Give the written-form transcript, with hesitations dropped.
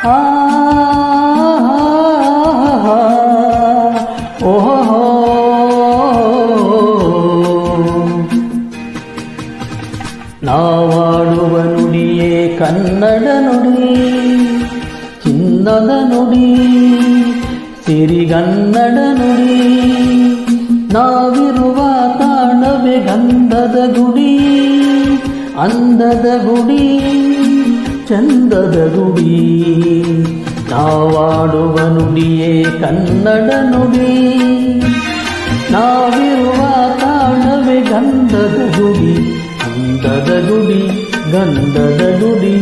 ಆ ಓಹೋ ನಾವಾಡುವ ನುಡಿಯೇ ಕನ್ನಡ ನುಡಿ, ಚಿನ್ನದ ನುಡಿ, ಸಿರಿಗನ್ನಡ ನುಡಿ. ನಾವಿರುವ ತಾಣವೇ ಗಂಧದ ಗುಡಿ, ಅಂದದ ಗುಡಿ, ಚಂದದ ಗುಡಿ. ನಾವಾಡುವ ನುಡಿಯೇ ಕನ್ನಡ ನುಡಿ, ನಾವಿರುವ ತಾಣವೇ ಗಂಧದ ಗುಡಿ, ಅಂದದ ಗುಡಿ, ಗಂಧದ ಗುಡಿ.